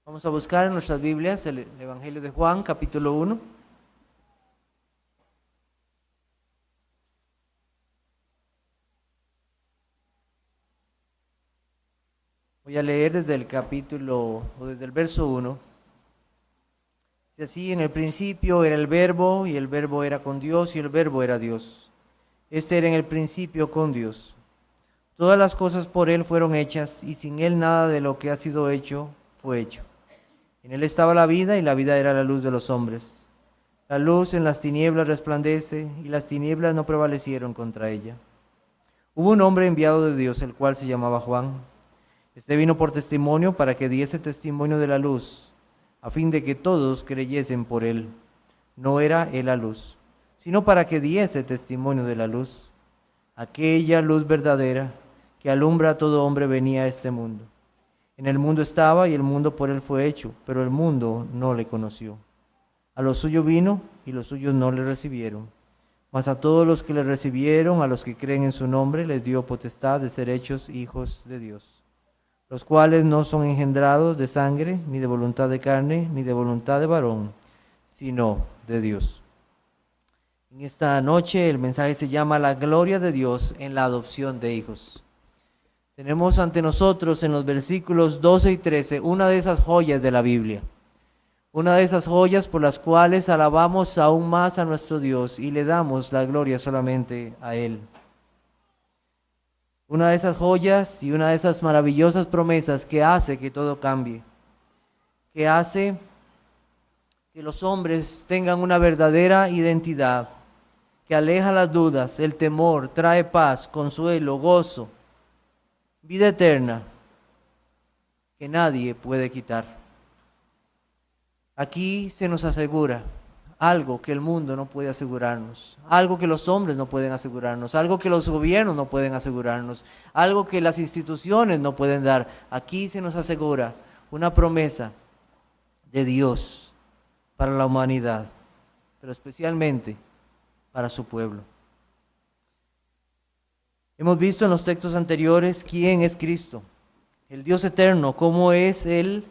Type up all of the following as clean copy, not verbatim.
Vamos a buscar en nuestras Biblias el Evangelio de Juan, capítulo 1. Voy a leer desde el capítulo, o desde el verso 1. Dice así: en el principio era el Verbo, y el Verbo era con Dios, y el Verbo era Dios. Este era en el principio con Dios. Todas las cosas por Él fueron hechas, y sin Él nada de lo que ha sido hecho fue hecho. En Él estaba la vida, y la vida era la luz de los hombres. La luz en las tinieblas resplandece, y las tinieblas no prevalecieron contra ella. Hubo un hombre enviado de Dios, el cual se llamaba Juan. Este vino por testimonio para que diese testimonio de la luz, a fin de que todos creyesen por Él. No era Él la luz, sino para que diese testimonio de la luz. Aquella luz verdadera que alumbra a todo hombre venía a este mundo. En el mundo estaba, y el mundo por Él fue hecho, pero el mundo no le conoció. A lo suyo vino, y los suyos no le recibieron. Mas a todos los que le recibieron, a los que creen en su nombre, les dio potestad de ser hechos hijos de Dios, los cuales no son engendrados de sangre, ni de voluntad de carne, ni de voluntad de varón, sino de Dios. En esta noche el mensaje se llama La gloria de Dios en la adopción de hijos. Tenemos ante nosotros en los versículos 12 y 13 una de esas joyas de la Biblia, una de esas joyas por las cuales alabamos aún más a nuestro Dios y le damos la gloria solamente a Él. Una de esas joyas y una de esas maravillosas promesas que hace que todo cambie, que hace que los hombres tengan una verdadera identidad, que aleja las dudas, el temor, trae paz, consuelo, gozo, vida eterna, que nadie puede quitar. Aquí se nos asegura algo que el mundo no puede asegurarnos, algo que los hombres no pueden asegurarnos, algo que los gobiernos no pueden asegurarnos, algo que las instituciones no pueden dar. Aquí se nos asegura una promesa de Dios para la humanidad, pero especialmente para su pueblo. Hemos visto en los textos anteriores quién es Cristo, el Dios eterno, cómo es Él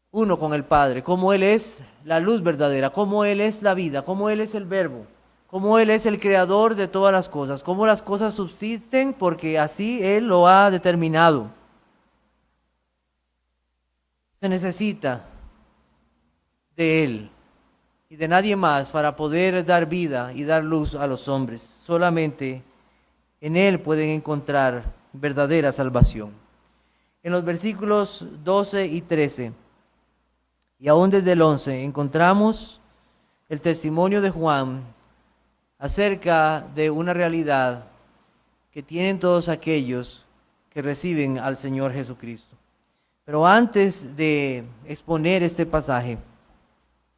uno con el Padre, cómo Él es la luz verdadera, cómo Él es la vida, cómo Él es el Verbo, cómo Él es el creador de todas las cosas, cómo las cosas subsisten porque así Él lo ha determinado. Se necesita de Él y de nadie más para poder dar vida y dar luz a los hombres. Solamente en Él pueden encontrar verdadera salvación. En los versículos 12 y 13, y aún desde el 11, encontramos el testimonio de Juan acerca de una realidad que tienen todos aquellos que reciben al Señor Jesucristo. Pero antes de exponer este pasaje,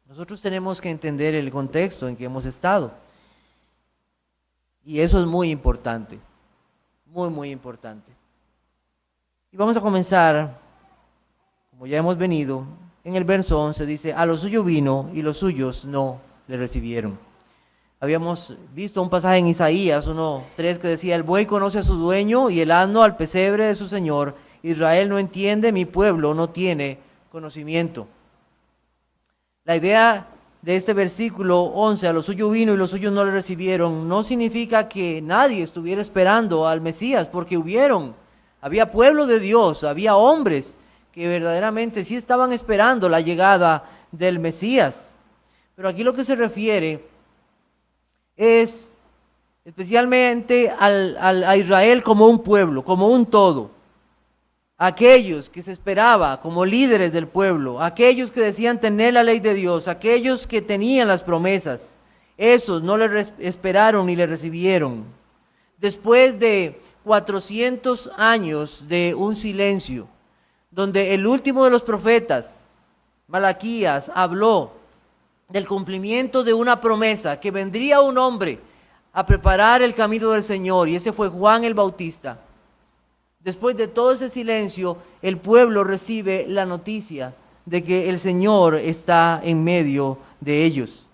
nosotros tenemos que entender el contexto en que hemos estado. Y eso es muy importante, muy importante. Y vamos a comenzar, como ya hemos venido, en el verso 11 dice: a lo suyo vino y los suyos no le recibieron. Habíamos visto un pasaje en Isaías 1:3 que decía: el buey conoce a su dueño y el asno al pesebre de su señor. Israel no entiende, mi pueblo no tiene conocimiento. La idea de este versículo 11, a lo suyo vino y los suyos no le recibieron, no significa que nadie estuviera esperando al Mesías, porque había pueblo de Dios, había hombres que verdaderamente sí estaban esperando la llegada del Mesías. Pero aquí lo que se refiere es especialmente a Israel como un pueblo, como un todo. Aquellos que se esperaba como líderes del pueblo, aquellos que decían tener la ley de Dios, aquellos que tenían las promesas, esos no le esperaron ni le recibieron. Después de 400 años de un silencio, donde el último de los profetas, Malaquías, habló del cumplimiento de una promesa, que vendría un hombre a preparar el camino del Señor, y ese fue Juan el Bautista. Después de todo ese silencio, el pueblo recibe la noticia de que el Señor está en medio de ellos.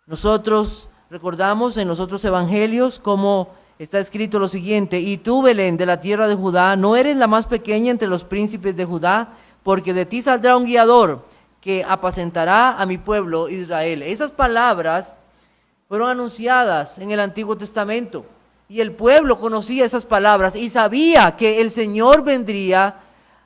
Nosotros recordamos en los otros evangelios cómo está escrito lo siguiente: y tú, Belén, de la tierra de Judá, no eres la más pequeña entre los príncipes de Judá, porque de ti saldrá un guiador que apacentará a mi pueblo Israel. Esas palabras fueron anunciadas en el Antiguo Testamento y el pueblo conocía esas palabras y sabía que el Señor vendría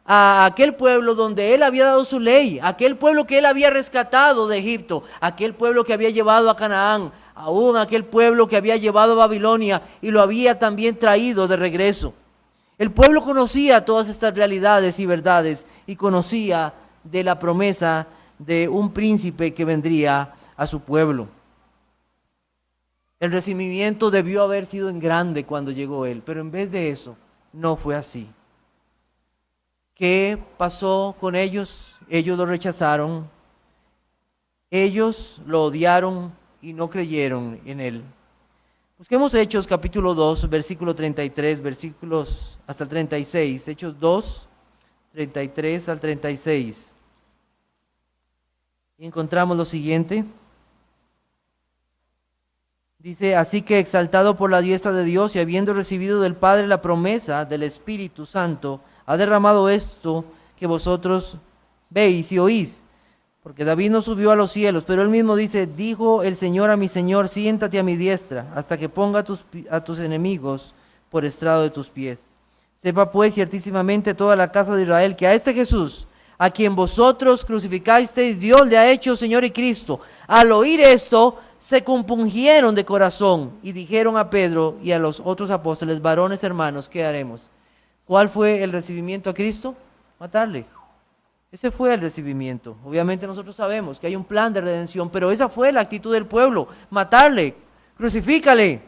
a aquel pueblo donde Él había dado su ley, aquel pueblo que Él había rescatado de Egipto, aquel pueblo que había llevado a Canaán, aún aquel pueblo que había llevado a Babilonia y lo había también traído de regreso. El pueblo conocía todas estas realidades y verdades y conocía de la promesa de un príncipe que vendría a su pueblo. El recibimiento debió haber sido en grande cuando llegó Él, pero en vez de eso, no fue así. ¿Qué pasó con ellos? Ellos lo rechazaron, ellos lo odiaron y no creyeron en Él. Busquemos Hechos capítulo 2, versículo 33, versículos hasta el 36. Hechos 2, 33 al 36. Y encontramos lo siguiente. Dice, así que exaltado por la diestra de Dios y habiendo recibido del Padre la promesa del Espíritu Santo, ha derramado esto que vosotros veis y oís. Porque David no subió a los cielos, pero él mismo dice, dijo el Señor a mi Señor, siéntate a mi diestra, hasta que ponga a tus enemigos por estrado de tus pies. Sepa pues ciertísimamente toda la casa de Israel, que a este Jesús, a quien vosotros crucificasteis, Dios le ha hecho Señor y Cristo. Al oír esto, se compungieron de corazón y dijeron a Pedro y a los otros apóstoles, varones hermanos, ¿qué haremos? ¿Cuál fue el recibimiento a Cristo? Matarle. Ese fue el recibimiento. Obviamente nosotros sabemos que hay un plan de redención, pero esa fue la actitud del pueblo, matarle, crucifícale.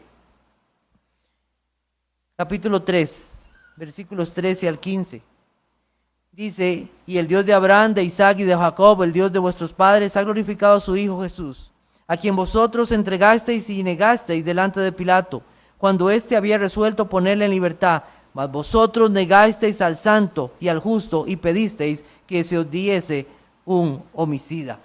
Capítulo 3, versículos 13 al 15. Dice, y el Dios de Abraham, de Isaac y de Jacob, el Dios de vuestros padres, ha glorificado a su Hijo Jesús, a quien vosotros entregasteis y negasteis delante de Pilato, cuando éste había resuelto ponerle en libertad. Mas vosotros negasteis al santo y al justo y pedisteis que se os diese un homicida.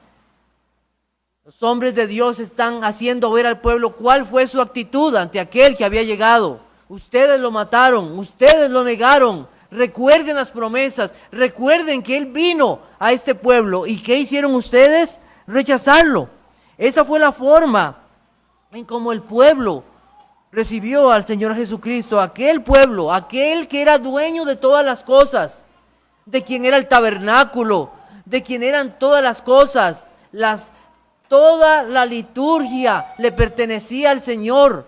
Los hombres de Dios están haciendo ver al pueblo cuál fue su actitud ante aquel que había llegado. Ustedes lo mataron, ustedes lo negaron. Recuerden las promesas, recuerden que Él vino a este pueblo. ¿Y qué hicieron ustedes? Rechazarlo. Esa fue la forma en cómo el pueblo recibió al Señor Jesucristo, aquel pueblo, aquel que era dueño de todas las cosas, de quien era el tabernáculo, de quien eran todas las cosas, toda la liturgia le pertenecía al Señor.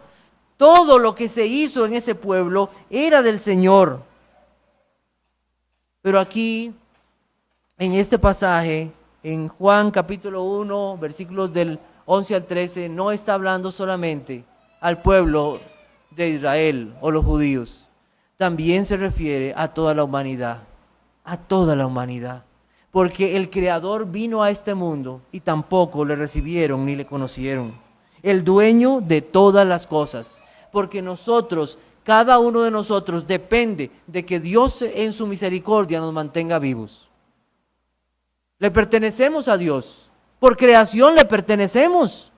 Todo lo que se hizo en ese pueblo era del Señor. Pero aquí, en este pasaje, en Juan capítulo 1, versículos del 11 al 13, no está hablando solamente al pueblo de Israel o los judíos. También se refiere a toda la humanidad, porque el Creador vino a este mundo y tampoco le recibieron ni le conocieron. El dueño de todas las cosas, porque nosotros, cada uno de nosotros depende de que Dios en su misericordia nos mantenga vivos. Le pertenecemos a Dios, por creación le pertenecemos.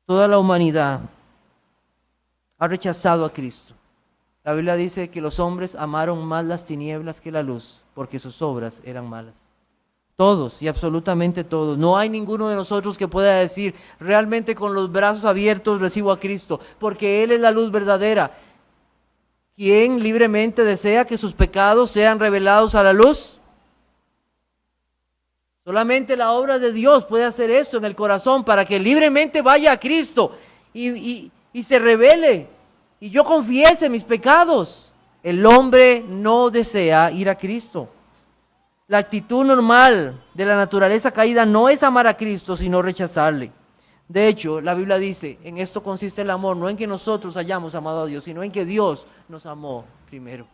Toda la humanidad ha rechazado a Cristo. La Biblia dice que los hombres amaron más las tinieblas que la luz, porque sus obras eran malas. Todos y absolutamente todos. No hay ninguno de nosotros que pueda decir, realmente con los brazos abiertos recibo a Cristo, porque Él es la luz verdadera. ¿Quién libremente desea que sus pecados sean revelados a la luz? Solamente la obra de Dios puede hacer esto en el corazón para que libremente vaya a Cristo y se revele y yo confiese mis pecados. El hombre no desea ir a Cristo. La actitud normal de la naturaleza caída no es amar a Cristo, sino rechazarle. De hecho, la Biblia dice, en esto consiste el amor, no en que nosotros hayamos amado a Dios, sino en que Dios nos amó primero.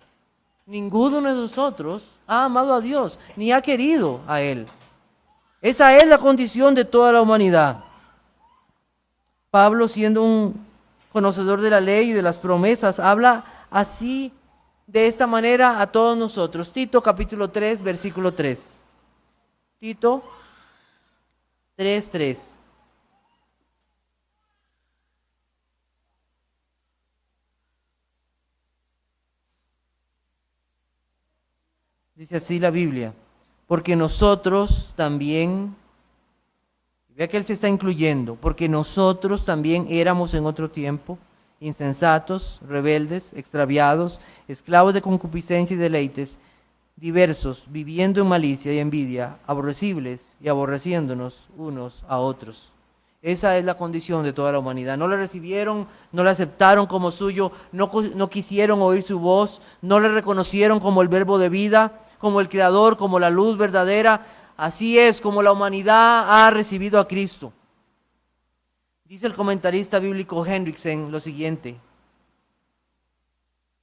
Ninguno de nosotros ha amado a Dios, ni ha querido a Él. Esa es la condición de toda la humanidad. Pablo, siendo un conocedor de la ley y de las promesas, habla así, de esta manera, a todos nosotros. Tito capítulo 3, versículo 3. Tito 3:3. Dice así la Biblia, porque nosotros también, vea que él se está incluyendo, porque nosotros también éramos en otro tiempo insensatos, rebeldes, extraviados, esclavos de concupiscencia y deleites, diversos, viviendo en malicia y envidia, aborrecibles y aborreciéndonos unos a otros. Esa es la condición de toda la humanidad. No le recibieron, no le aceptaron como suyo, no quisieron oír su voz, no le reconocieron como el verbo de vida, como el Creador, como la luz verdadera. Así es como la humanidad ha recibido a Cristo. Dice el comentarista bíblico Hendrickson lo siguiente.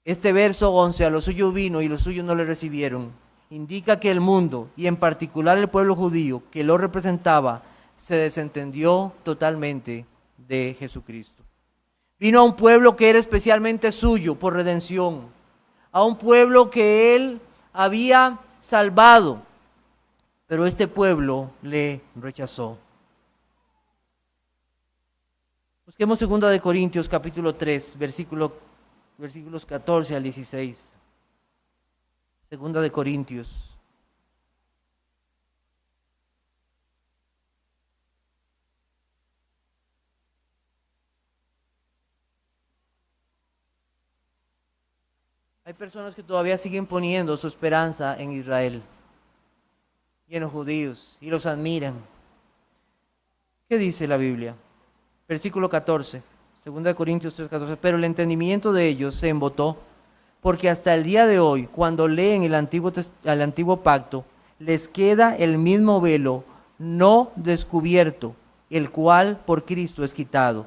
Este verso 11, a los suyos vino y los suyos no le recibieron, indica que el mundo, y en particular el pueblo judío que lo representaba, se desentendió totalmente de Jesucristo. Vino a un pueblo que era especialmente suyo por redención, a un pueblo que él había salvado, pero este pueblo le rechazó. Busquemos 2 Corintios capítulo 3, versículos 14 al 16. 2 Corintios. Hay personas que todavía siguen poniendo su esperanza en Israel y en los judíos y los admiran. ¿Qué dice la Biblia? Versículo 14, 2 Corintios 3:14. Pero el entendimiento de ellos se embotó, porque hasta el día de hoy, cuando leen el antiguo pacto, les queda el mismo velo no descubierto, el cual por Cristo es quitado.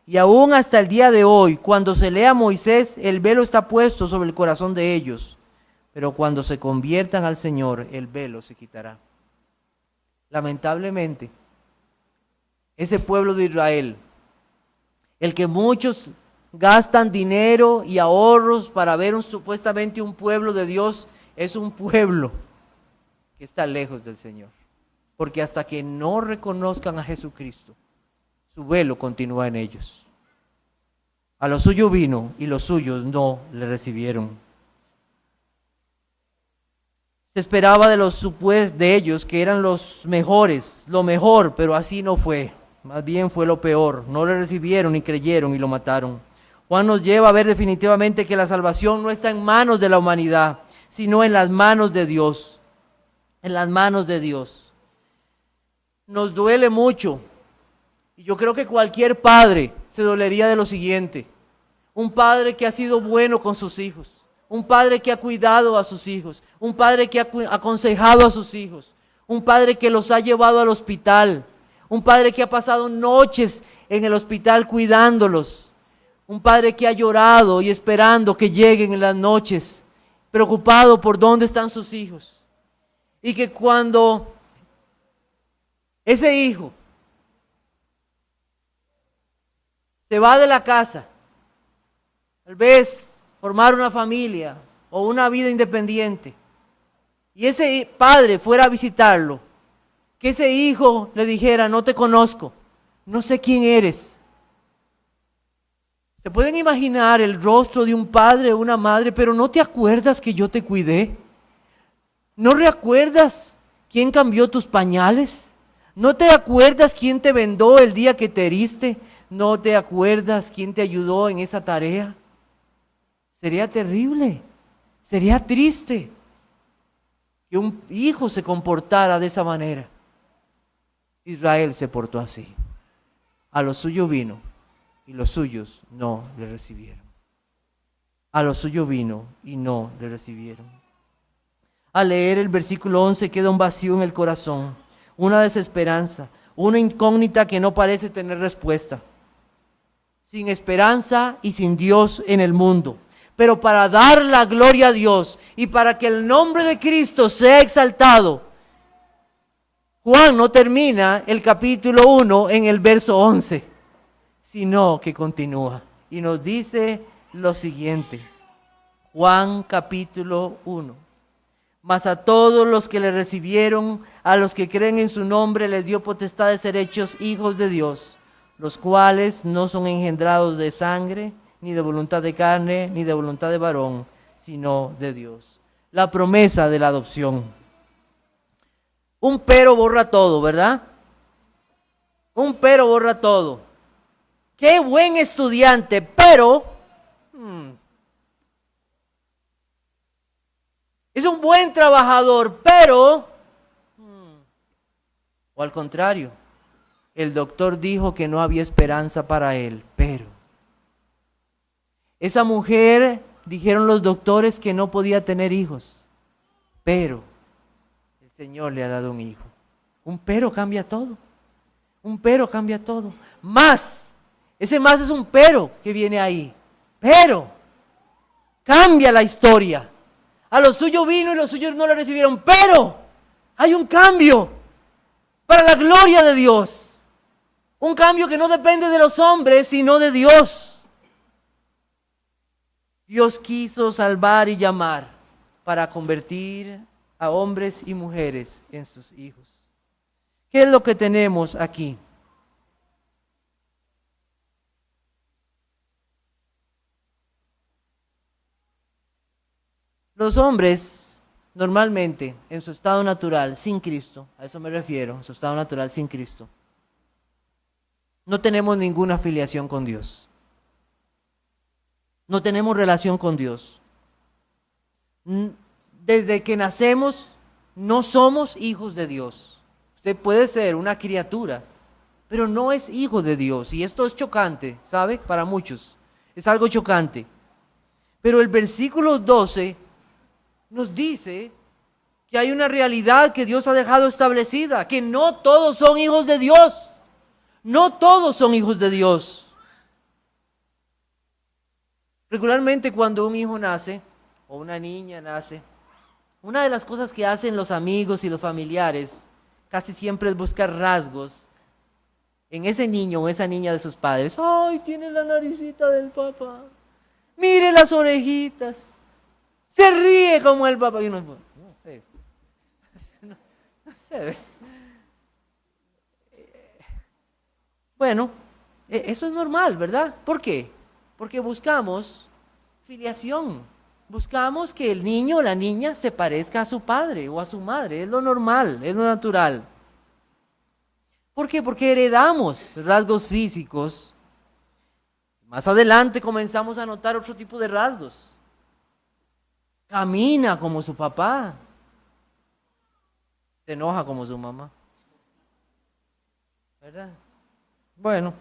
Y aún hasta el día de hoy, cuando se lea a Moisés, el velo está puesto sobre el corazón de ellos. Pero cuando se conviertan al Señor, el velo se quitará. Lamentablemente, ese pueblo de Israel, el que muchos gastan dinero y ahorros para ver supuestamente un pueblo de Dios, es un pueblo que está lejos del Señor. Porque hasta que no reconozcan a Jesucristo, su velo continúa en ellos. A lo suyo vino y los suyos no le recibieron. Se esperaba de ellos que eran los mejores, lo mejor, pero así no fue. Más bien fue lo peor. No le recibieron ni creyeron y lo mataron. Juan nos lleva a ver definitivamente que la salvación no está en manos de la humanidad, sino en las manos de Dios. En las manos de Dios. Nos duele mucho. Y yo creo que cualquier padre se dolería de lo siguiente. Un padre que ha sido bueno con sus hijos. Un padre que ha cuidado a sus hijos. Un padre que ha aconsejado a sus hijos. Un padre que los ha llevado al hospital. Un padre que ha pasado noches en el hospital cuidándolos. Un padre que ha llorado y esperando que lleguen en las noches, preocupado por dónde están sus hijos. Y que cuando ese hijo se va de la casa, tal vez formar una familia o una vida independiente, y ese padre fuera a visitarlo, que ese hijo le dijera: no te conozco, no sé quién eres. ¿Se pueden imaginar el rostro de un padre o una madre? Pero ¿no te acuerdas que yo te cuidé? ¿No recuerdas quién cambió tus pañales? ¿No te acuerdas quién te vendó el día que te heriste? ¿No te acuerdas quién te ayudó en esa tarea? Sería terrible, sería triste que un hijo se comportara de esa manera. Israel se portó así. A lo suyo vino y los suyos no le recibieron. A lo suyo vino y no le recibieron. Al leer el versículo 11 queda un vacío en el corazón, una desesperanza, una incógnita que no parece tener respuesta. Sin esperanza y sin Dios en el mundo. Pero para dar la gloria a Dios y para que el nombre de Cristo sea exaltado, Juan no termina el capítulo 1 en el verso 11, sino que continúa y nos dice lo siguiente. Juan capítulo 1. Mas a todos los que le recibieron, a los que creen en su nombre, les dio potestad de ser hechos hijos de Dios, los cuales no son engendrados de sangre, ni de voluntad de carne, ni de voluntad de varón, sino de Dios. la promesa de la adopción. Un pero borra todo, ¿verdad? Un pero borra todo. Qué buen estudiante, pero es un buen trabajador, pero o al contrario, el doctor dijo que no había esperanza para él, pero esa mujer, dijeron los doctores que no podía tener hijos, pero el Señor le ha dado un hijo. Un pero cambia todo. Un pero cambia todo. Más, ese más es un pero que viene ahí. Pero cambia la historia. A los suyos vino y los suyos no lo recibieron, pero hay un cambio para la gloria de Dios. Un cambio que no depende de los hombres, sino de Dios. Dios quiso salvar y llamar para convertir a hombres y mujeres en sus hijos. ¿Qué es lo que tenemos aquí? Los hombres normalmente en su estado natural, sin Cristo, a eso me refiero, en su estado natural sin Cristo, no tenemos ninguna afiliación con Dios. No tenemos relación con Dios. Desde que nacemos no somos hijos de Dios. Usted puede ser una criatura, pero no es hijo de Dios. Y esto es chocante, ¿sabe? Para muchos. Es algo chocante. Pero el versículo 12 nos dice que hay una realidad que Dios ha dejado establecida, que no todos son hijos de Dios. No todos son hijos de Dios. Regularmente cuando un hijo nace o una niña nace, una de las cosas que hacen los amigos y los familiares casi siempre es buscar rasgos en ese niño o esa niña de sus padres. ¡Ay, tiene la naricita del papá! ¡Mire las orejitas! ¡Se ríe como el papá! Y uno, no sé. No sé. Bueno, eso es normal, ¿verdad? ¿Por qué? Porque buscamos filiación, buscamos que el niño o la niña se parezca a su padre o a su madre, es lo normal, es lo natural. ¿Por qué? Porque heredamos rasgos físicos. Más adelante comenzamos a notar otro tipo de rasgos. Camina como su papá, se enoja como su mamá, ¿verdad? Bueno.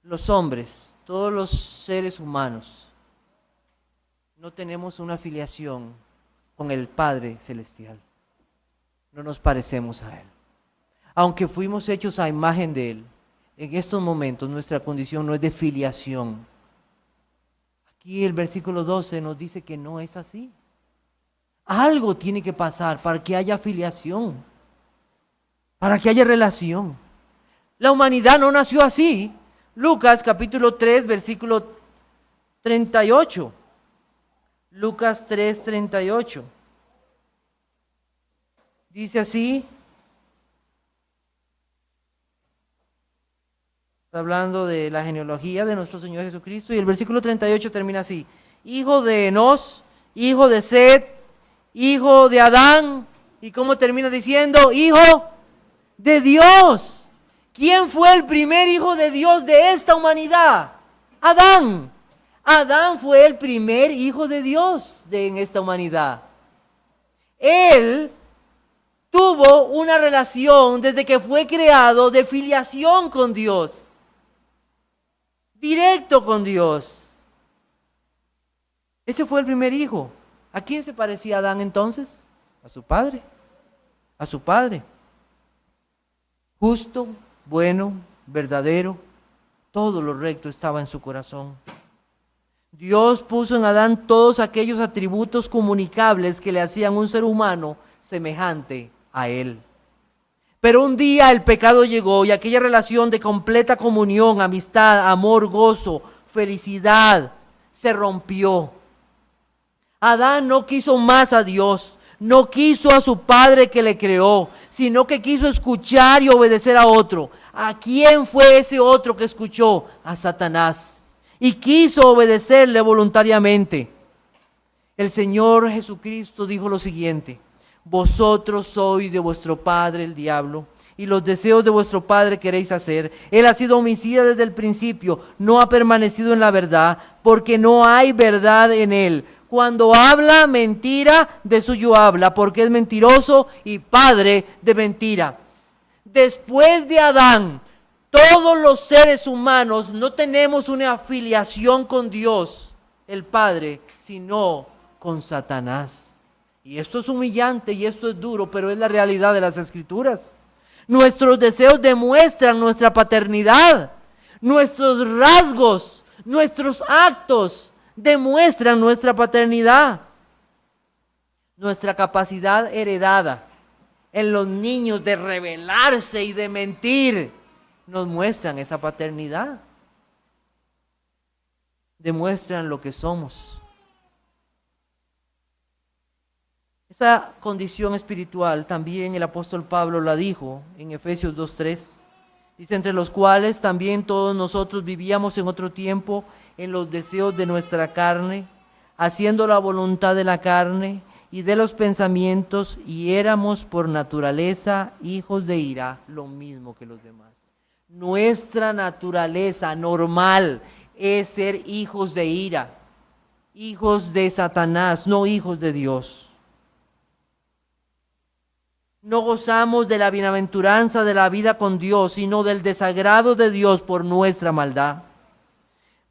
Los hombres, todos los seres humanos, no tenemos una afiliación con el Padre Celestial. No nos parecemos a Él. Aunque fuimos hechos a imagen de Él, en estos momentos nuestra condición no es de filiación. Aquí el versículo 12 nos dice que no es así. Algo tiene que pasar para que haya filiación, para que haya relación. La humanidad no nació así. Lucas capítulo 3, versículo 38. Lucas 3, 38. Dice así. Está hablando de la genealogía de nuestro Señor Jesucristo. Y el versículo 38 termina así. Hijo de Enos, hijo de Set, hijo de Adán. ¿Y cómo termina diciendo? Hijo de Dios. ¿Quién fue el primer hijo de Dios de esta humanidad? Adán. Adán fue el primer hijo de Dios en esta humanidad. Él tuvo una relación desde que fue creado de filiación con Dios. Directo con Dios. Ese fue el primer hijo. ¿A quién se parecía Adán entonces? A su padre. A su padre. Justo, bueno, verdadero, todo lo recto estaba en su corazón. Dios puso en Adán todos aquellos atributos comunicables que le hacían un ser humano semejante a él. Pero un día el pecado llegó y aquella relación de completa comunión, amistad, amor, gozo, felicidad, se rompió. Adán no quiso más a Dios, no quiso a su padre que le creó, sino que quiso escuchar y obedecer a otro. ¿A quién fue ese otro que escuchó? A Satanás. y quiso obedecerle voluntariamente. El Señor Jesucristo dijo lo siguiente: vosotros sois de vuestro padre el diablo, y los deseos de vuestro padre queréis hacer. Él ha sido homicida desde el principio, no ha permanecido en la verdad, porque no hay verdad en él. Cuando habla mentira, de suyo habla, porque es mentiroso y padre de mentira. Después de Adán, todos los seres humanos no tenemos una afiliación con Dios, el Padre, sino con Satanás. Y esto es humillante y esto es duro, pero es la realidad de las Escrituras. Nuestros deseos demuestran nuestra paternidad. Nuestros rasgos, nuestros actos demuestran nuestra paternidad. Nuestra capacidad heredada en los niños de rebelarse y de mentir nos muestran esa paternidad. Demuestran lo que somos. Esa condición espiritual también el apóstol Pablo la dijo en Efesios 2:3. Dice: entre los cuales también todos nosotros vivíamos en otro tiempo en los deseos de nuestra carne, haciendo la voluntad de la carne y de los pensamientos, y éramos por naturaleza hijos de ira, lo mismo que los demás. Nuestra naturaleza normal es ser hijos de ira, hijos de Satanás, no hijos de Dios. No gozamos de la bienaventuranza de la vida con Dios, sino del desagrado de Dios por nuestra maldad.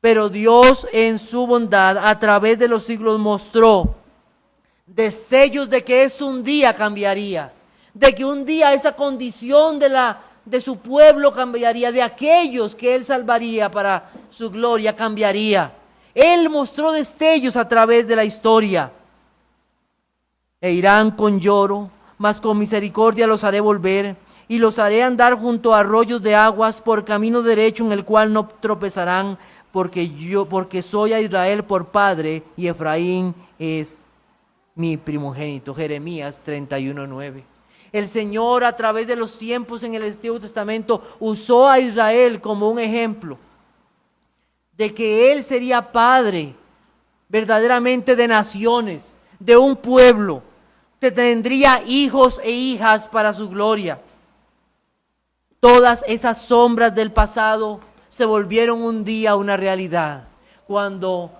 Pero Dios en su bondad a través de los siglos mostró destellos de que esto un día cambiaría, de que un día esa condición de su pueblo cambiaría, de aquellos que Él salvaría para su gloria cambiaría. Él mostró destellos a través de la historia. E irán con lloro, mas con misericordia los haré volver, y los haré andar junto a arroyos de aguas por camino derecho en el cual no tropezarán, porque soy a Israel por padre y Efraín es mi primogénito. Jeremías 31:9. El Señor a través de los tiempos en el Antiguo Testamento usó a Israel como un ejemplo de que Él sería padre verdaderamente de naciones, de un pueblo, que tendría hijos e hijas para su gloria. Todas esas sombras del pasado se volvieron un día una realidad. Cuando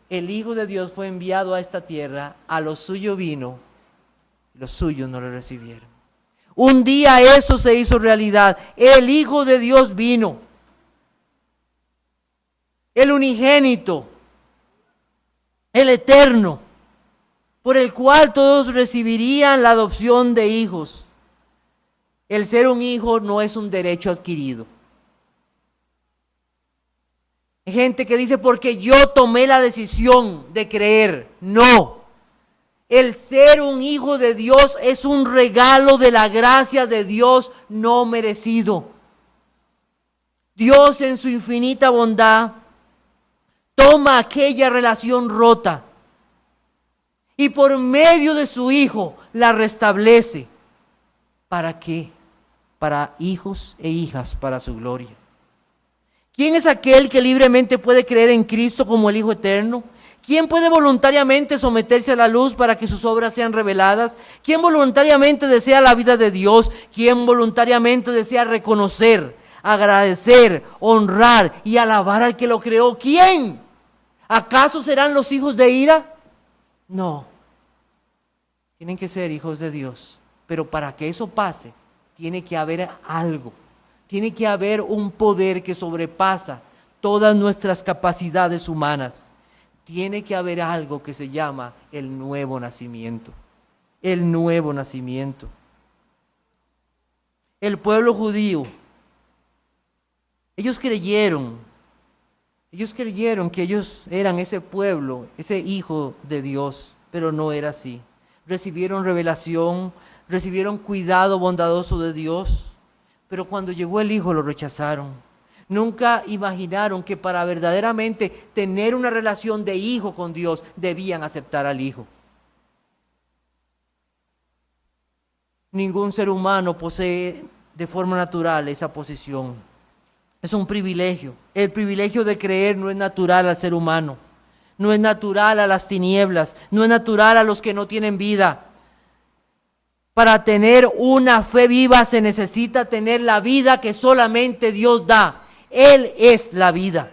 el Hijo de Dios fue enviado a esta tierra, a lo suyo vino, los suyos no lo recibieron. Un día eso se hizo realidad. El Hijo de Dios vino, el unigénito, el eterno, por el cual todos recibirían la adopción de hijos. El ser un hijo no es un derecho adquirido. Hay gente que dice: porque yo tomé la decisión de creer. No. El ser un hijo de Dios es un regalo de la gracia de Dios no merecido. Dios en su infinita bondad toma aquella relación rota y por medio de su Hijo la restablece. ¿Para qué? Para hijos e hijas para su gloria. ¿Quién es aquel que libremente puede creer en Cristo como el Hijo eterno? ¿Quién puede voluntariamente someterse a la luz para que sus obras sean reveladas? ¿Quién voluntariamente desea la vida de Dios? ¿Quién voluntariamente desea reconocer, agradecer, honrar y alabar al que lo creó? ¿Quién? ¿Acaso serán los hijos de ira? No. Tienen que ser hijos de Dios. Pero para que eso pase, tiene que haber algo. Tiene que haber un poder que sobrepasa todas nuestras capacidades humanas. Tiene que haber algo que se llama el nuevo nacimiento. El nuevo nacimiento. El pueblo judío, ellos creyeron que ellos eran ese pueblo, ese hijo de Dios, pero no era así. Recibieron revelación, recibieron cuidado bondadoso de Dios, pero cuando llegó el Hijo lo rechazaron. Nunca imaginaron que para verdaderamente tener una relación de hijo con Dios debían aceptar al Hijo. Ningún ser humano posee de forma natural esa posición. Es un privilegio. El privilegio de creer no es natural al ser humano. No es natural a las tinieblas. No es natural a los que no tienen vida. Para tener una fe viva se necesita tener la vida que solamente Dios da. Él es la vida.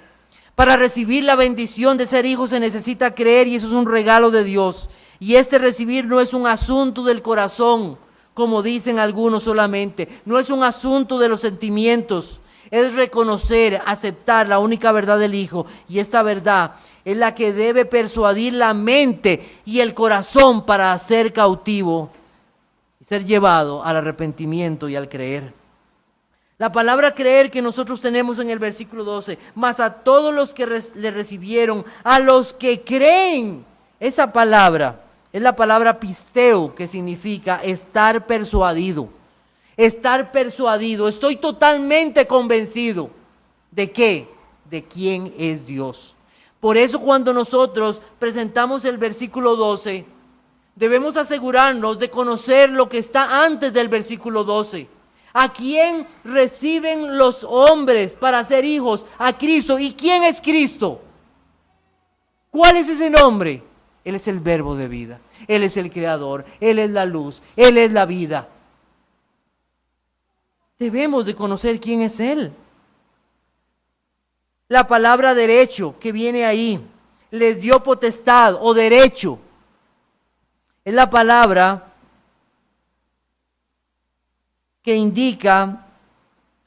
Para recibir la bendición de ser hijo se necesita creer, y eso es un regalo de Dios. Y este recibir no es un asunto del corazón, como dicen algunos solamente. No es un asunto de los sentimientos. Es reconocer, aceptar la única verdad del Hijo. Y esta verdad es la que debe persuadir la mente y el corazón para ser cautivo y ser llevado al arrepentimiento y al creer. La palabra creer que nosotros tenemos en el versículo 12, mas a todos los que le recibieron, a los que creen, esa palabra es la palabra pisteo, que significa estar persuadido. Estar persuadido, estoy totalmente convencido. ¿De qué? De quién es Dios. Por eso cuando nosotros presentamos el versículo 12, debemos asegurarnos de conocer lo que está antes del versículo 12. ¿A quién reciben los hombres para ser hijos? A Cristo. ¿Y quién es Cristo? ¿Cuál es ese nombre? Él es el verbo de vida. Él es el creador. Él es la luz. Él es la vida. Debemos de conocer quién es Él. La palabra derecho que viene ahí, les dio potestad o derecho. Es la palabra que indica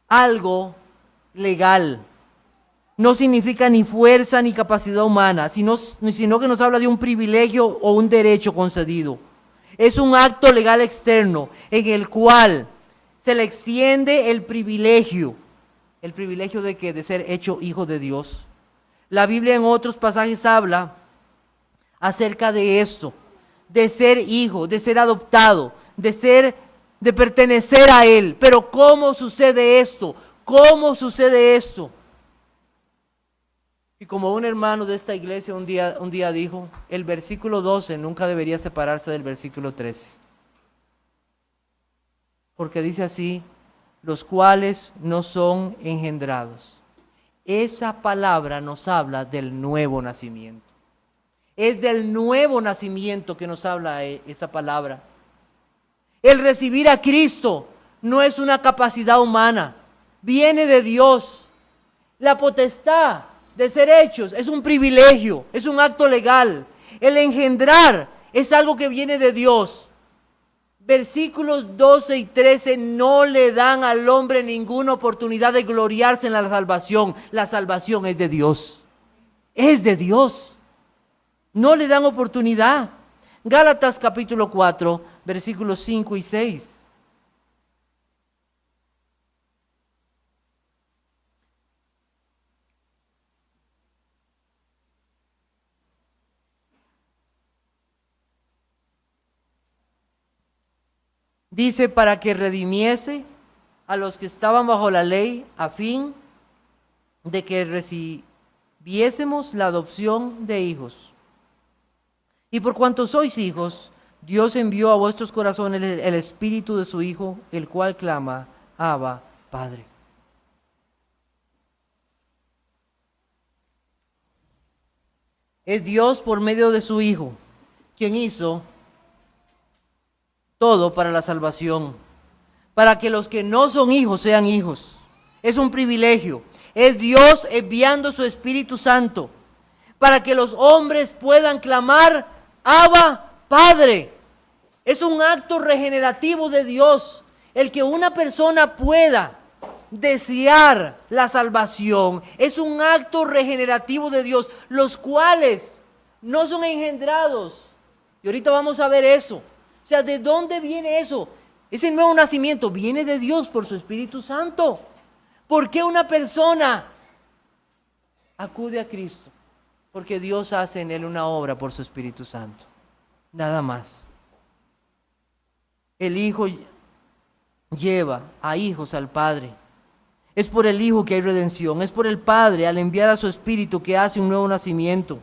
algo legal. No significa ni fuerza ni capacidad humana, sino que nos habla de un privilegio o un derecho concedido. Es un acto legal externo en el cual se le extiende el privilegio. ¿El privilegio de qué? De ser hecho hijo de Dios. La Biblia en otros pasajes habla acerca de esto, de ser hijo, de ser adoptado, de pertenecer a Él. Pero ¿cómo sucede esto? ¿Cómo sucede esto? Y como un hermano de esta iglesia un día dijo, el versículo 12 nunca debería separarse del versículo 13. Porque dice así, los cuales no son engendrados. Esa palabra nos habla del nuevo nacimiento. Es del nuevo nacimiento que nos habla esa palabra. El recibir a Cristo no es una capacidad humana, viene de Dios. La potestad de ser hechos es un privilegio, es un acto legal. El engendrar es algo que viene de Dios. Versículos 12 y 13 no le dan al hombre ninguna oportunidad de gloriarse en la salvación. La salvación es de Dios. Es de Dios. No le dan oportunidad. Gálatas capítulo 4, versículos 5 y 6. Dice, para que redimiese a los que estaban bajo la ley, a fin de que recibiésemos la adopción de hijos. Y por cuanto sois hijos, Dios envió a vuestros corazones el espíritu de su Hijo, el cual clama, Abba, Padre. Es Dios por medio de su Hijo quien hizo todo para la salvación, para que los que no son hijos sean hijos. Es un privilegio. Es Dios enviando su Espíritu Santo para que los hombres puedan clamar, Abba, Padre. Es un acto regenerativo de Dios, el que una persona pueda desear la salvación. Es un acto regenerativo de Dios, los cuales no son engendrados. Y ahorita vamos a ver eso. O sea, ¿de dónde viene eso? Ese nuevo nacimiento viene de Dios por su Espíritu Santo. ¿Por qué una persona acude a Cristo? Porque Dios hace en él una obra por su Espíritu Santo. Nada más. El Hijo lleva a hijos al Padre. Es por el Hijo que hay redención. Es por el Padre al enviar a su Espíritu que hace un nuevo nacimiento.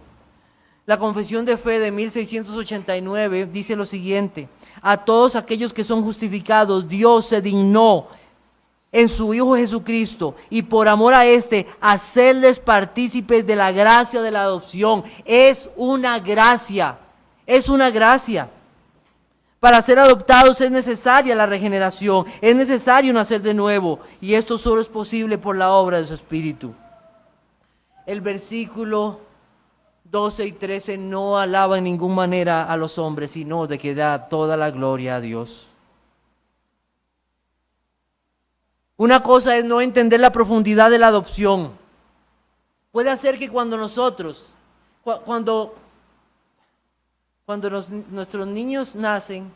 La Confesión de Fe de 1689 dice lo siguiente: a todos aquellos que son justificados, Dios se dignó en su Hijo Jesucristo y por amor a éste hacerles partícipes de la gracia de la adopción. Es una gracia, es una gracia. Para ser adoptados es necesaria la regeneración, es necesario nacer de nuevo, y esto solo es posible por la obra de su Espíritu. El versículo 12 y 13 no alaba en ninguna manera a los hombres, sino de que da toda la gloria a Dios. Una cosa es no entender la profundidad de la adopción. Puede hacer que cuando nosotros, nuestros niños nacen,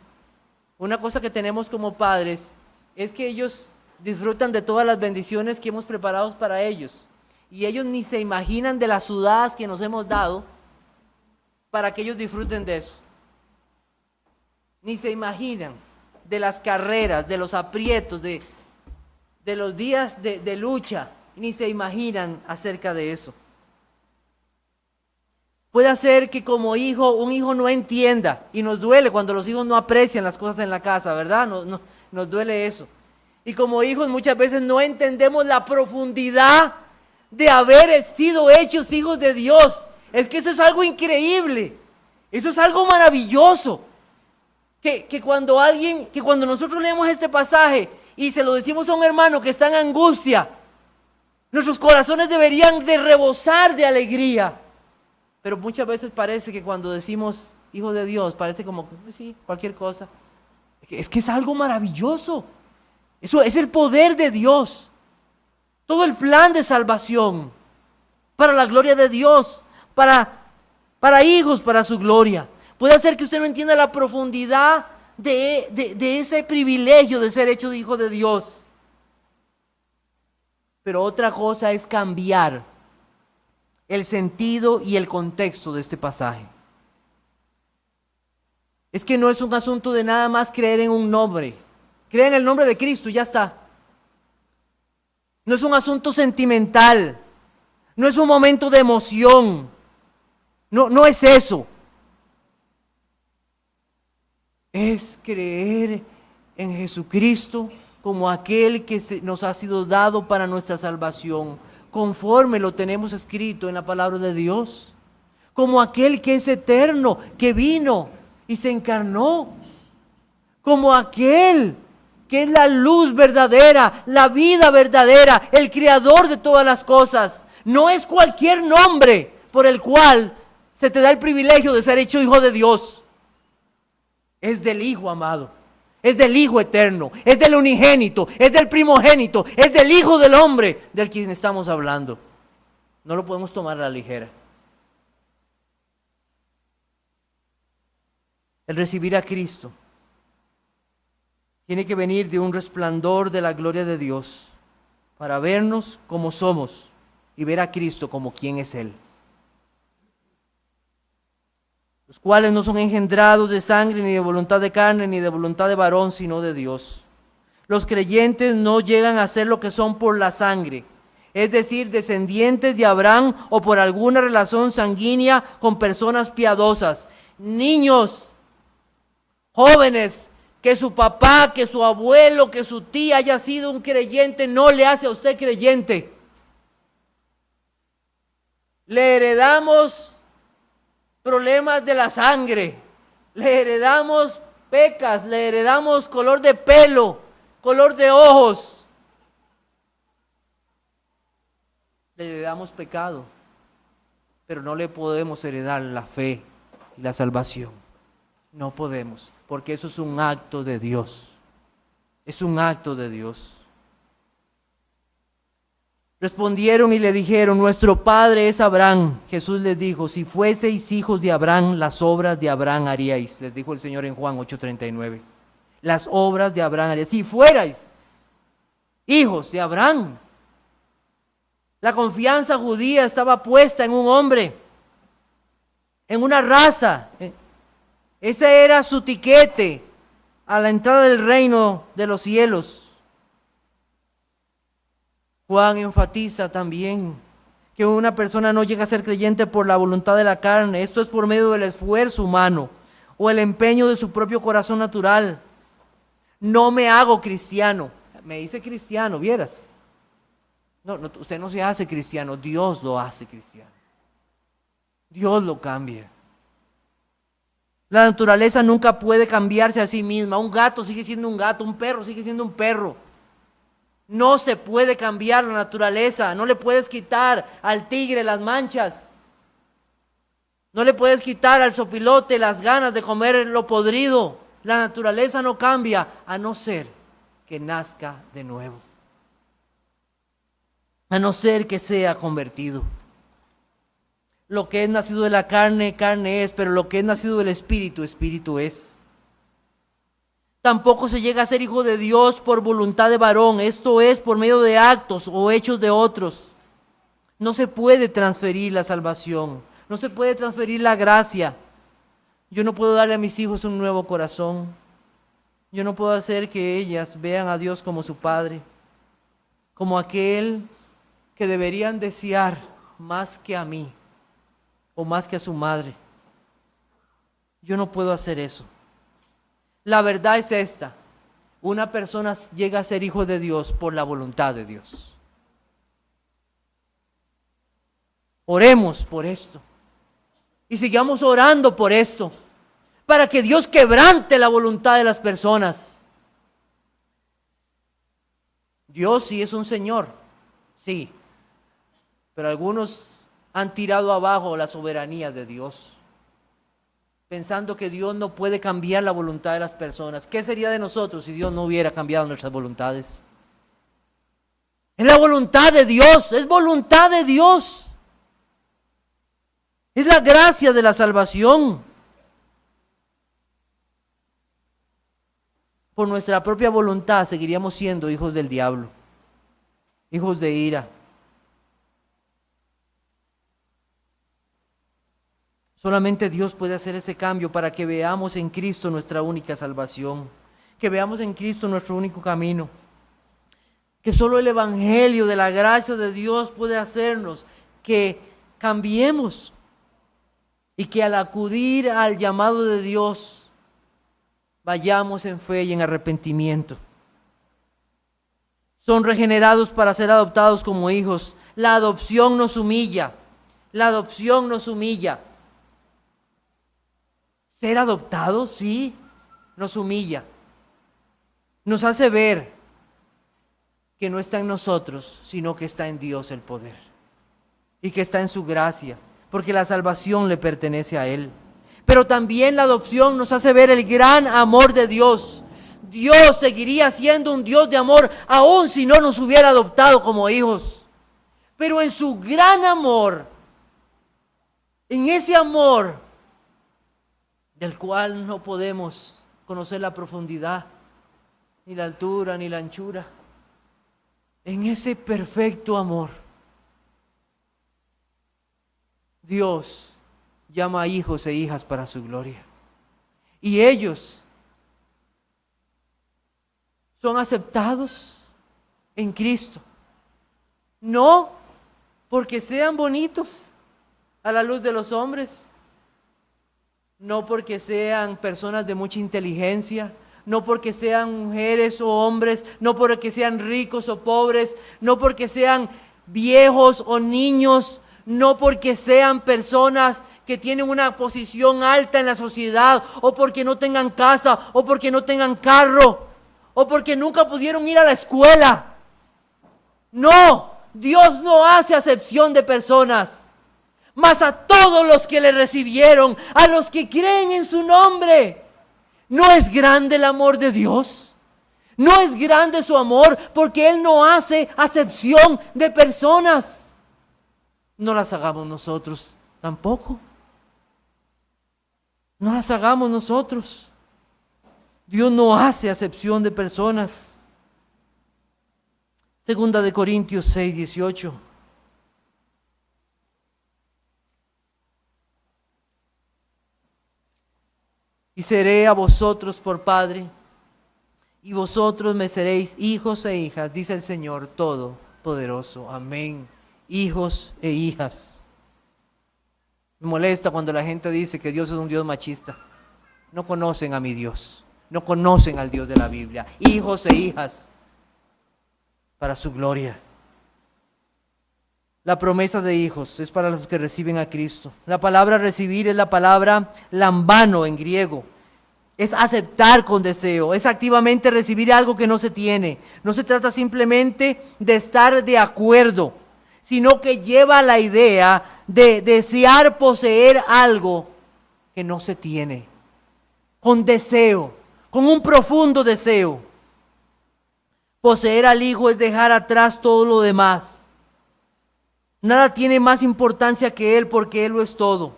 una cosa que tenemos como padres es que ellos disfrutan de todas las bendiciones que hemos preparado para ellos. Y ellos ni se imaginan de las sudadas que nos hemos dado para que ellos disfruten de eso. Ni se imaginan de las carreras, de los aprietos, de los días de lucha. Ni se imaginan acerca de eso. Puede hacer que como hijo, un hijo no entienda, y nos duele cuando los hijos no aprecian las cosas en la casa, ¿verdad? Nos duele eso. Y como hijos muchas veces no entendemos la profundidad de haber sido hechos hijos de Dios. Es que eso es algo increíble, eso es algo maravilloso. Que cuando nosotros leemos este pasaje y se lo decimos a un hermano que está en angustia, nuestros corazones deberían de rebosar de alegría. Pero muchas veces parece que cuando decimos hijo de Dios, parece como, sí, cualquier cosa. Es que es algo maravilloso. Eso es el poder de Dios. Todo el plan de salvación para la gloria de Dios, para hijos, para su gloria. Puede hacer que usted no entienda la profundidad de ese privilegio de ser hecho hijo de Dios. Pero otra cosa es cambiar el sentido y el contexto de este pasaje. Es que no es un asunto de nada más creer en un nombre. Creen en el nombre de Cristo y ya está. No es un asunto sentimental. No es un momento de emoción. No es eso. Es creer en Jesucristo como aquel que nos ha sido dado para nuestra salvación, conforme lo tenemos escrito en la palabra de Dios, como aquel que es eterno, que vino y se encarnó, como aquel que es la luz verdadera, la vida verdadera, el creador de todas las cosas. No es cualquier nombre por el cual se te da el privilegio de ser hecho hijo de Dios. Es del Hijo amado, es del Hijo eterno, es del unigénito, es del primogénito, es del Hijo del hombre del quien estamos hablando. No lo podemos tomar a la ligera. El recibir a Cristo tiene que venir de un resplandor de la gloria de Dios para vernos como somos y ver a Cristo como quien es Él. Los cuales no son engendrados de sangre, ni de voluntad de carne, ni de voluntad de varón, sino de Dios. Los creyentes no llegan a ser lo que son por la sangre, es decir, descendientes de Abraham o por alguna relación sanguínea con personas piadosas. Niños, jóvenes, que su papá, que su abuelo, que su tía haya sido un creyente, no le hace a usted creyente. Le heredamos problemas de la sangre, le heredamos pecas, le heredamos color de pelo, color de ojos, le heredamos pecado, pero no le podemos heredar la fe y la salvación. No podemos, porque eso es un acto de Dios, es un acto de Dios. Respondieron y le dijeron: nuestro padre es Abraham. Jesús les dijo: si fueseis hijos de Abraham, las obras de Abraham haríais. Les dijo el Señor en Juan 8:39. Las obras de Abraham haríais. Si fuerais hijos de Abraham. La confianza judía estaba puesta en un hombre, en una raza. Ese era su tiquete a la entrada del reino de los cielos. Juan enfatiza también que una persona no llega a ser creyente por la voluntad de la carne. Esto es por medio del esfuerzo humano o el empeño de su propio corazón natural. No me hago cristiano. me hice cristiano, vieras. No, usted no se hace cristiano, Dios lo hace cristiano. Dios lo cambia. La naturaleza nunca puede cambiarse a sí misma. Un gato sigue siendo un gato, un perro sigue siendo un perro. No se puede cambiar la naturaleza. No le puedes quitar al tigre las manchas. No le puedes quitar al zopilote las ganas de comer lo podrido. La naturaleza no cambia a no ser que nazca de nuevo. A no ser que sea convertido. Lo que es nacido de la carne, carne es, pero lo que es nacido del Espíritu, Espíritu es. Tampoco se llega a ser hijo de Dios por voluntad de varón, esto es, por medio de actos o hechos de otros. No se puede transferir la salvación, no se puede transferir la gracia. Yo no puedo darle a mis hijos un nuevo corazón. Yo no puedo hacer que ellas vean a Dios como su Padre, como aquel que deberían desear más que a mí o más que a su madre. Yo no puedo hacer eso. La verdad es esta: una persona llega a ser hijo de Dios por la voluntad de Dios. Oremos por esto y sigamos orando por esto, para que Dios quebrante la voluntad de las personas. Dios sí es un Señor, sí, pero algunos han tirado abajo la soberanía de Dios, pensando que Dios no puede cambiar la voluntad de las personas. ¿Qué sería de nosotros si Dios no hubiera cambiado nuestras voluntades? Es la voluntad de Dios, es voluntad de Dios. Es la gracia de la salvación. Por nuestra propia voluntad seguiríamos siendo hijos del diablo, hijos de ira. Solamente Dios puede hacer ese cambio para que veamos en Cristo nuestra única salvación, que veamos en Cristo nuestro único camino, que solo el Evangelio de la gracia de Dios puede hacernos que cambiemos y que al acudir al llamado de Dios vayamos en fe y en arrepentimiento. Son regenerados para ser adoptados como hijos. La adopción nos humilla, la adopción nos humilla. Ser adoptados, sí, nos humilla. Nos hace ver que no está en nosotros, sino que está en Dios el poder. Y que está en su gracia, porque la salvación le pertenece a Él. Pero también la adopción nos hace ver el gran amor de Dios. Dios seguiría siendo un Dios de amor, aun si no nos hubiera adoptado como hijos. Pero en su gran amor, en ese amor, del cual no podemos conocer la profundidad, ni la altura, ni la anchura. En ese perfecto amor, Dios llama a hijos e hijas para su gloria. Y ellos son aceptados en Cristo. No porque sean bonitos a la luz de los hombres, no porque sean personas de mucha inteligencia, no porque sean mujeres o hombres, no porque sean ricos o pobres, no porque sean viejos o niños, no porque sean personas que tienen una posición alta en la sociedad, o porque no tengan casa, o porque no tengan carro, o porque nunca pudieron ir a la escuela. No, Dios no hace acepción de personas. Mas a todos los que le recibieron, a los que creen en su nombre. ¿No es grande el amor de Dios? ¿No es grande su amor? Porque Él no hace acepción de personas. No las hagamos nosotros tampoco. No las hagamos nosotros. Dios no hace acepción de personas. Segunda de Corintios 6:18. Y seré a vosotros por Padre, y vosotros me seréis hijos e hijas, dice el Señor Todopoderoso. Amén. Hijos e hijas. Me molesta cuando la gente dice que Dios es un Dios machista. No conocen a mi Dios, no conocen al Dios de la Biblia. Hijos e hijas. para su gloria. La promesa de hijos es para los que reciben a Cristo. La palabra recibir es la palabra lambano en griego. Es aceptar con deseo, es activamente recibir algo que no se tiene. No se trata simplemente de estar de acuerdo, sino que lleva la idea de desear poseer algo que no se tiene. Con deseo, con un profundo deseo. Poseer al Hijo es dejar atrás todo lo demás. Nada tiene más importancia que Él porque Él lo es todo.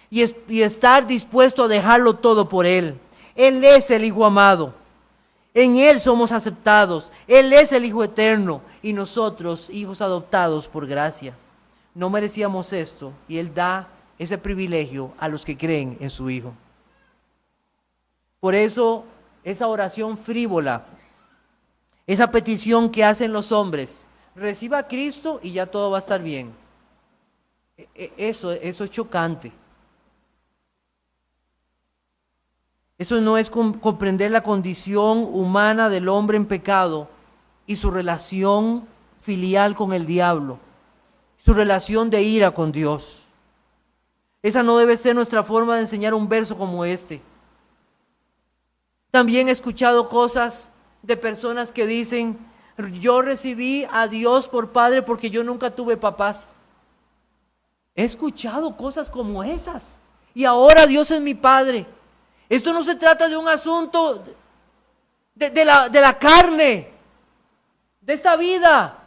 Y estar dispuesto a dejarlo todo por Él. Él es el Hijo amado. En Él somos aceptados. Él es el Hijo eterno. Y nosotros, hijos adoptados por gracia. No merecíamos esto. Y Él da ese privilegio a los que creen en su Hijo. Por eso, esa oración frívola, esa petición que hacen los hombres, reciba a Cristo y ya todo va a estar bien. Eso es chocante. Eso no es comprender la condición humana del hombre en pecado y su relación filial con el diablo, su relación de ira con Dios. Esa no debe ser nuestra forma de enseñar un verso como este. También he escuchado cosas de personas que dicen, yo recibí a Dios por padre porque yo nunca tuve papás. He escuchado cosas como esas. Y ahora Dios es mi padre. Esto no se trata de un asunto de la carne, de esta vida.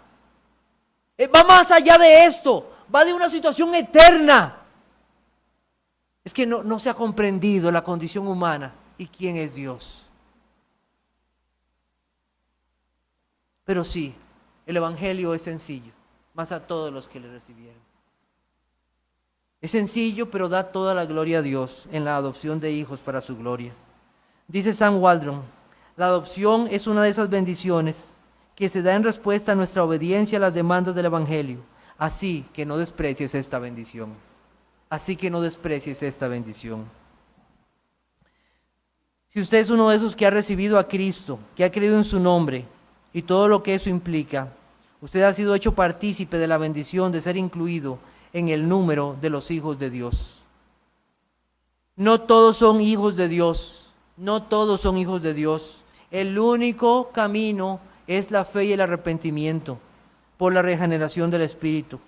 Va más allá de esto. Va de una situación eterna. Es que no se ha comprendido la condición humana y quién es Dios. Pero sí, el Evangelio es sencillo, más a todos los que le recibieron. Es sencillo, pero da toda la gloria a Dios en la adopción de hijos para su gloria. Dice Sam Waldron, la adopción es una de esas bendiciones que se da en respuesta a nuestra obediencia a las demandas del Evangelio. Así que no desprecies esta bendición. Así que no desprecies esta bendición. Si usted es uno de esos que ha recibido a Cristo, que ha creído en su nombre y todo lo que eso implica, usted ha sido hecho partícipe de la bendición de ser incluido en el número de los hijos de Dios. No todos son hijos de Dios, no todos son hijos de Dios. El único camino es la fe y el arrepentimiento por la regeneración del Espíritu.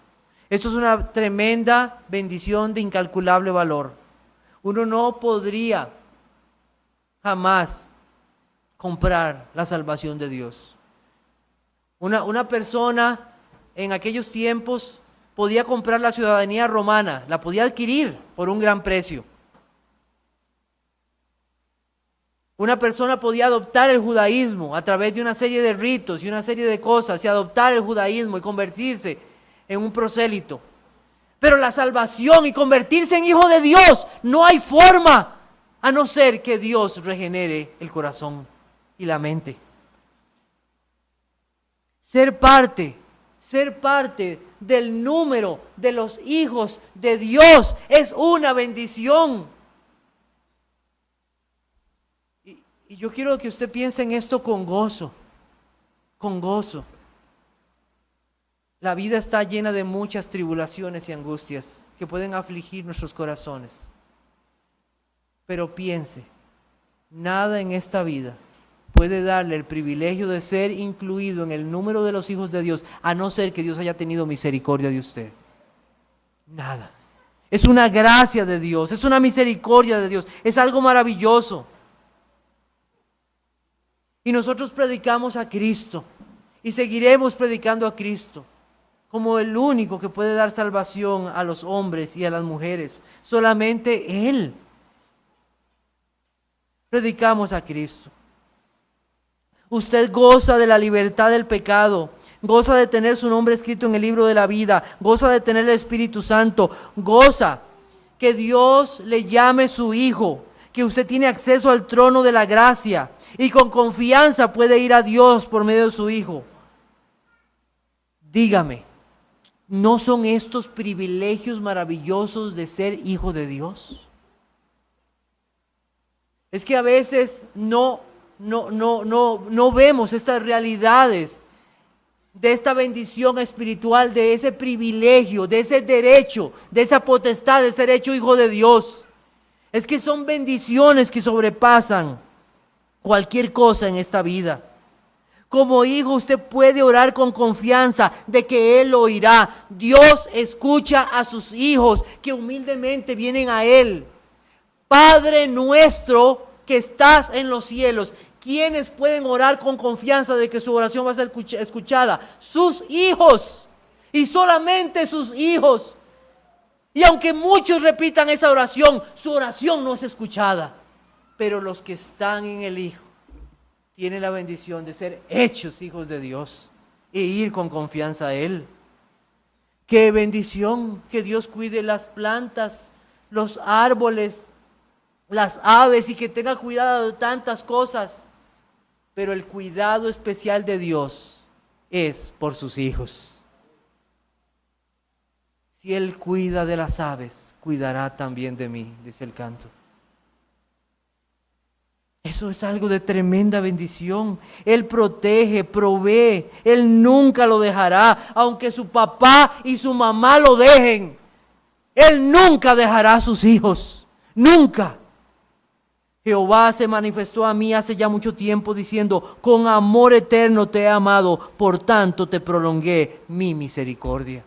Eso es una tremenda bendición de incalculable valor. Uno no podría jamás comprar la salvación de Dios. Una persona en aquellos tiempos podía comprar la ciudadanía romana, la podía adquirir por un gran precio. Una persona podía adoptar el judaísmo a través de una serie de ritos y una serie de cosas, y adoptar el judaísmo y convertirse en un prosélito. Pero la salvación y convertirse en hijo de Dios, no hay forma, a no ser que Dios regenere el corazón y la mente. Ser parte del número de los hijos de Dios es una bendición. Y yo quiero que usted piense en esto con gozo, con gozo. La vida está llena de muchas tribulaciones y angustias que pueden afligir nuestros corazones. Pero piense, nada en esta vida puede darle el privilegio de ser incluido en el número de los hijos de Dios, a no ser que Dios haya tenido misericordia de usted. Nada. Es una gracia de Dios, es una misericordia de Dios, es algo maravilloso. Y nosotros predicamos a Cristo y seguiremos predicando a Cristo como el único que puede dar salvación a los hombres y a las mujeres. Solamente Él. Predicamos a Cristo. Usted goza de la libertad del pecado, goza de tener su nombre escrito en el libro de la vida, goza de tener el Espíritu Santo, goza que Dios le llame su hijo, que usted tiene acceso al trono de la gracia y con confianza puede ir a Dios por medio de su hijo. Dígame, ¿no son estos privilegios maravillosos de ser hijo de Dios? Es que a veces no vemos estas realidades de esta bendición espiritual, de ese privilegio, de ese derecho, de esa potestad de ser hecho hijo de Dios. Es que son bendiciones que sobrepasan cualquier cosa en esta vida. Como hijo usted puede orar con confianza de que Él lo oirá. Dios escucha a sus hijos que humildemente vienen a Él. Padre nuestro que estás en los cielos. ¿Quiénes pueden orar con confianza de que su oración va a ser escuchada? Sus hijos. Y solamente sus hijos. Y aunque muchos repitan esa oración, su oración no es escuchada. Pero los que están en el Hijo tienen la bendición de ser hechos hijos de Dios e ir con confianza a Él. Qué bendición que Dios cuide las plantas, los árboles, las aves y que tenga cuidado de tantas cosas. Pero el cuidado especial de Dios es por sus hijos. Si Él cuida de las aves, cuidará también de mí, dice el canto. Eso es algo de tremenda bendición. Él protege, provee. Él nunca lo dejará, aunque su papá y su mamá lo dejen. Él nunca dejará a sus hijos. Nunca. Jehová se manifestó a mí hace ya mucho tiempo diciendo: con amor eterno te he amado, por tanto te prolongué mi misericordia.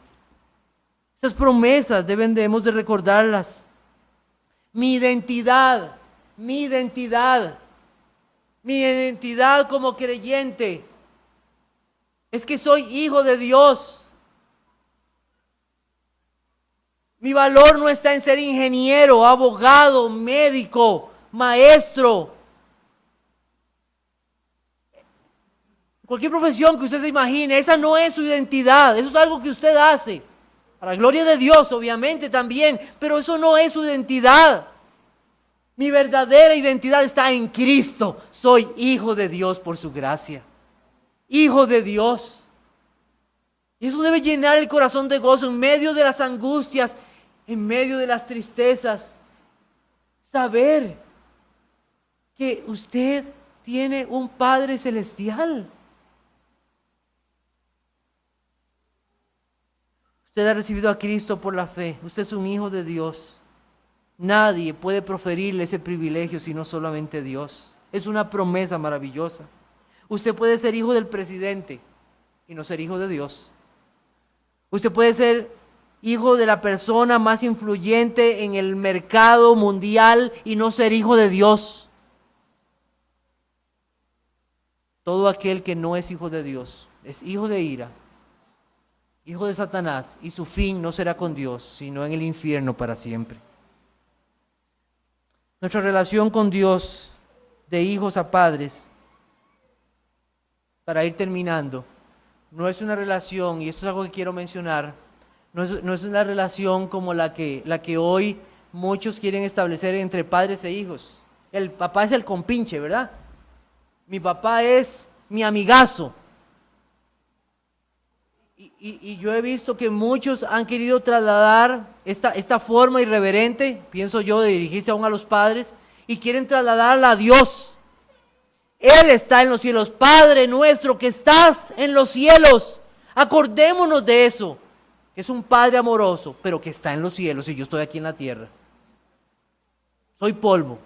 Esas promesas debemos de recordarlas. Mi identidad como creyente es que soy hijo de Dios. Mi valor no está en ser ingeniero, abogado, médico, maestro. Cualquier profesión que usted se imagine, esa no es su identidad. Eso es algo que usted hace. Para la gloria de Dios, obviamente también, pero eso no es su identidad. Mi verdadera identidad está en Cristo. Soy hijo de Dios por su gracia. Hijo de Dios. Y eso debe llenar el corazón de gozo en medio de las angustias, en medio de las tristezas. Saber que usted tiene un Padre celestial. Usted ha recibido a Cristo por la fe. Usted es un hijo de Dios. Nadie puede proferirle ese privilegio sino solamente Dios. Es una promesa maravillosa. Usted puede ser hijo del presidente y no ser hijo de Dios. Usted puede ser hijo de la persona más influyente en el mercado mundial y no ser hijo de Dios. Todo aquel que no es hijo de Dios es hijo de ira, hijo de Satanás, y su fin no será con Dios, sino en el infierno para siempre. Nuestra relación con Dios, de hijos a padres, para ir terminando, no es una relación, y esto es algo que quiero mencionar, no es una relación como la que hoy muchos quieren establecer entre padres e hijos. El papá es el compinche, ¿verdad? Mi papá es mi amigazo. Y yo he visto que muchos han querido trasladar esta forma irreverente, pienso yo, de dirigirse aún a los padres, y quieren trasladarla a Dios. Él está en los cielos. Padre nuestro que estás en los cielos. Acordémonos de eso, que es un Padre amoroso, pero que está en los cielos y yo estoy aquí en la tierra. Soy polvo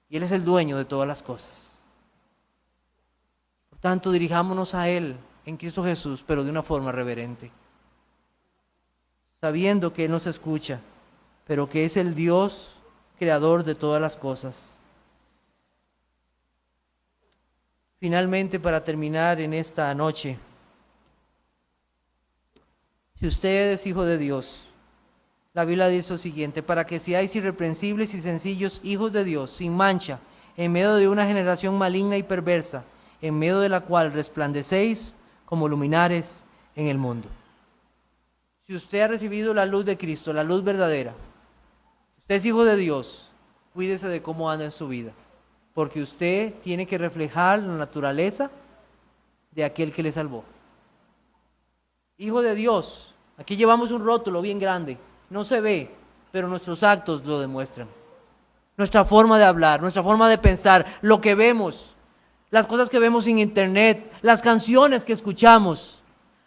y Él es el dueño de todas las cosas. Por tanto, dirijámonos a Él en Cristo Jesús, pero de una forma reverente, sabiendo que Él nos escucha, pero que es el Dios creador de todas las cosas. Finalmente, para terminar en esta noche, si usted es hijo de Dios, la Biblia dice lo siguiente: para que seáis irreprensibles y sencillos hijos de Dios, sin mancha, en medio de una generación maligna y perversa, en medio de la cual resplandecéis como luminares en el mundo. Si usted ha recibido la luz de Cristo, la luz verdadera, usted es hijo de Dios, cuídese de cómo anda en su vida, porque usted tiene que reflejar la naturaleza de aquel que le salvó. Hijo de Dios, aquí llevamos un rótulo bien grande, no se ve, pero nuestros actos lo demuestran. Nuestra forma de hablar, nuestra forma de pensar, lo que vemos, las cosas que vemos en internet, las canciones que escuchamos,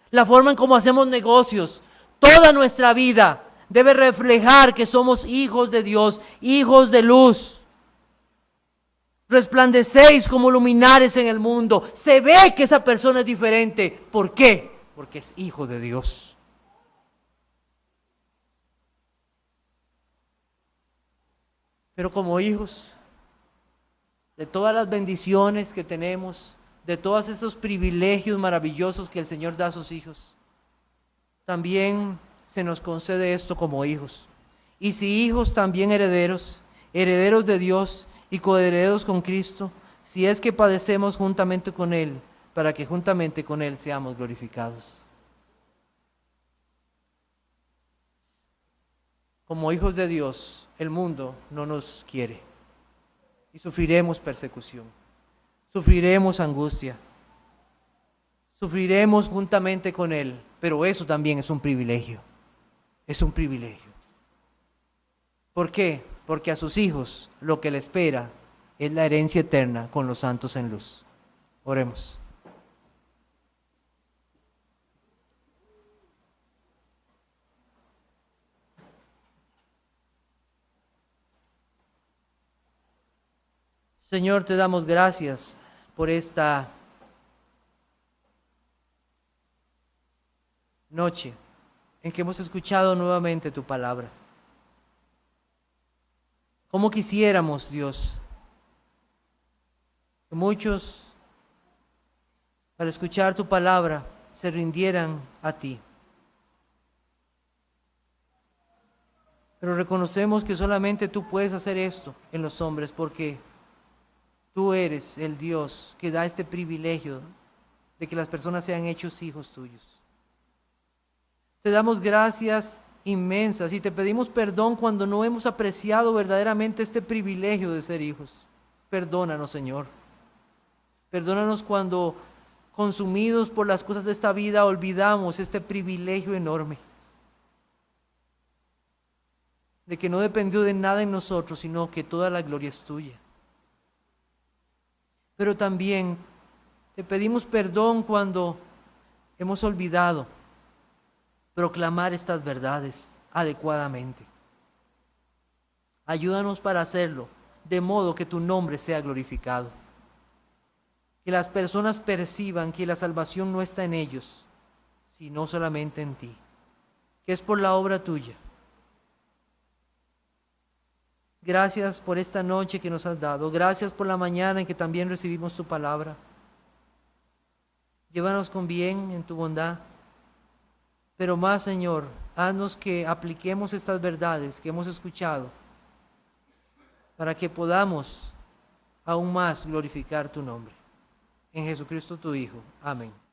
la forma en cómo hacemos negocios, toda nuestra vida debe reflejar que somos hijos de Dios, hijos de luz. Resplandecéis como luminares en el mundo. Se ve que esa persona es diferente. ¿Por qué? Porque es hijo de Dios. Pero como hijos, de todas las bendiciones que tenemos, de todos esos privilegios maravillosos que el Señor da a sus hijos, también se nos concede esto como hijos. Y si hijos, también herederos, herederos de Dios y coherederos con Cristo, si es que padecemos juntamente con Él, para que juntamente con Él seamos glorificados. Como hijos de Dios, el mundo no nos quiere y sufriremos persecución, sufriremos angustia, sufriremos juntamente con Él, pero eso también es un privilegio, es un privilegio. ¿Por qué? Porque a sus hijos lo que le espera es la herencia eterna con los santos en luz. Oremos. Señor, te damos gracias por esta noche en que hemos escuchado nuevamente tu palabra. Cómo quisiéramos, Dios, que muchos al escuchar tu palabra se rindieran a ti. Pero reconocemos que solamente tú puedes hacer esto en los hombres, porque tú eres el Dios que da este privilegio de que las personas sean hechos hijos tuyos. Te damos gracias inmensas y te pedimos perdón cuando no hemos apreciado verdaderamente este privilegio de ser hijos. Perdónanos, Señor. Perdónanos cuando, consumidos por las cosas de esta vida, olvidamos este privilegio enorme de que no dependió de nada en nosotros, sino que toda la gloria es tuya. Pero también te pedimos perdón cuando hemos olvidado proclamar estas verdades adecuadamente. Ayúdanos para hacerlo, de modo que tu nombre sea glorificado. Que las personas perciban que la salvación no está en ellos, sino solamente en ti, que es por la obra tuya. Gracias por esta noche que nos has dado. Gracias por la mañana en que también recibimos tu palabra. Llévanos con bien en tu bondad. Pero más, Señor, haznos que apliquemos estas verdades que hemos escuchado para que podamos aún más glorificar tu nombre. En Jesucristo tu Hijo. Amén.